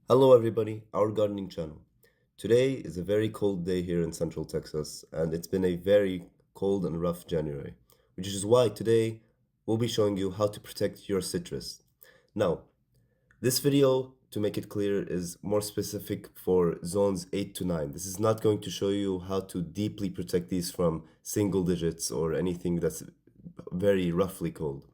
Hello, everybody, our gardening channel. Today is a very cold day here in Central Texas, and it's been a very cold and rough January, which is why today we'll be showing you how to protect your citrus. Now, this video, to make it clear, is more specific for zones 8 to 9. This is not going to show you how to deeply protect these from single digits or anything that's very roughly cold.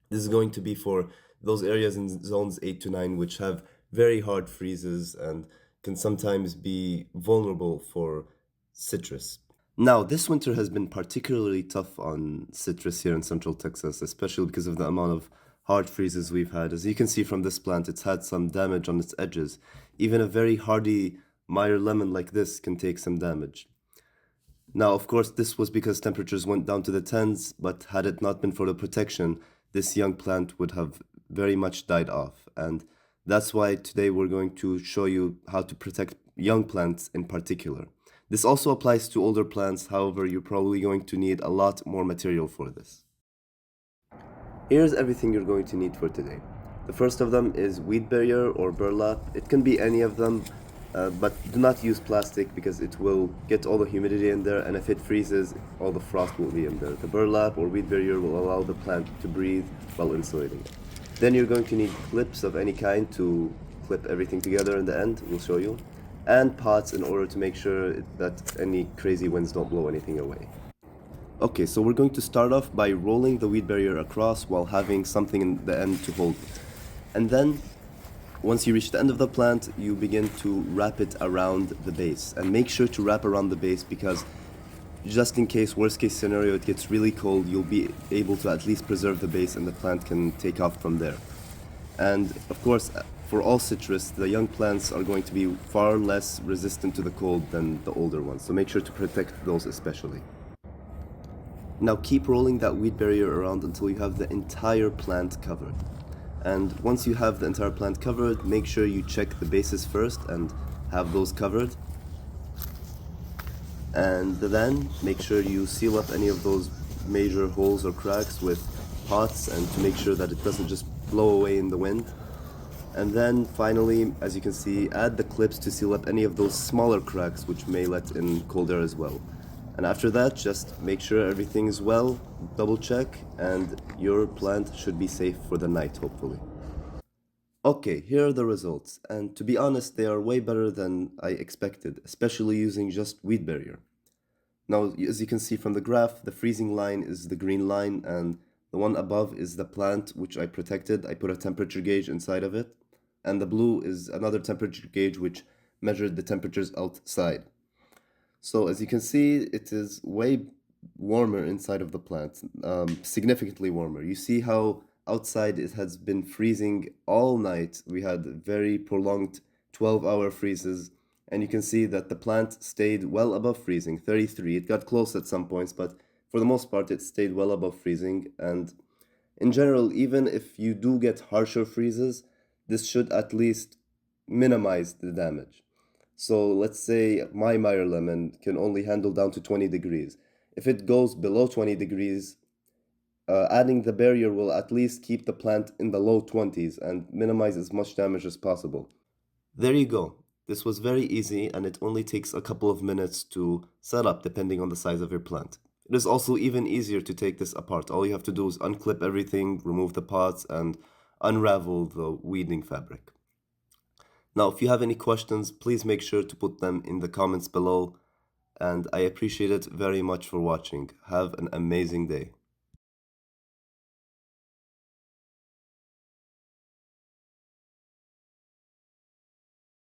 This is going to be for those areas in zones 8 to 9 which have very hard freezes and can sometimes be vulnerable for citrus. Now, this winter has been particularly tough on citrus here in Central Texas, especially because of the amount of hard freezes we've had. As you can see from this plant, it's had some damage on its edges. Even a very hardy Meyer lemon like this can take some damage. Now, of course, this was because temperatures went down to the tens, but had it not been for the protection, this young plant would have very much died off. And that's why today we're going to show you how to protect young plants in particular. This also applies to older plants, however, you're probably going to need a lot more material for this. Here's everything you're going to need for today. The first of them is weed barrier or burlap. It can be any of them, but do not use plastic because it will get all the humidity in there, and if it freezes, all the frost will be in there. The burlap or weed barrier will allow the plant to breathe while insulating it. Then you're going to need clips of any kind to clip everything together in the end, we'll show you, and pots in order to make sure that any crazy winds don't blow anything away. Okay, so we're going to start off by rolling the weed barrier across while having something in the end to hold it. And then, once you reach the end of the plant, you begin to wrap it around the base. And make sure to wrap around the base because just in case, worst case scenario, it gets really cold, you'll be able to at least preserve the base and the plant can take off from there. And of course, for all citrus, the young plants are going to be far less resistant to the cold than the older ones. So make sure to protect those especially. Now keep rolling that weed barrier around until you have the entire plant covered. And once you have the entire plant covered, make sure you check the bases first and have those covered. And then make sure you seal up any of those major holes or cracks with pots and to make sure that it doesn't just blow away in the wind. And then finally, as you can see, add the clips to seal up any of those smaller cracks which may let in cold air as well. And after that, just make sure everything is well, double check, and your plant should be safe for the night, hopefully. Okay, here are the results, and to be honest, they are way better than I expected, especially using just weed barrier. Now, as you can see from the graph, the freezing line is the green line, and the one above is the plant which I protected. I put a temperature gauge inside of it, and the blue is another temperature gauge which measured the temperatures outside. So as you can see, it is way warmer inside of the plant, significantly warmer. You see how outside it has been freezing all night. We had very prolonged 12-hour freezes, and you can see that the plant stayed well above freezing, 33. It got close at some points, but for the most part, it stayed well above freezing. And in general, even if you do get harsher freezes, this should at least minimize the damage. So let's say my Meyer lemon can only handle down to 20 degrees. If it goes below 20 degrees, adding the barrier will at least keep the plant in the low 20s and minimize as much damage as possible. There you go. This was very easy and it only takes a couple of minutes to set up depending on the size of your plant. It is also even easier to take this apart. All you have to do is unclip everything, remove the pots, and unravel the weeding fabric. Now, if you have any questions, please make sure to put them in the comments below, and I appreciate it very much for watching. Have an amazing day.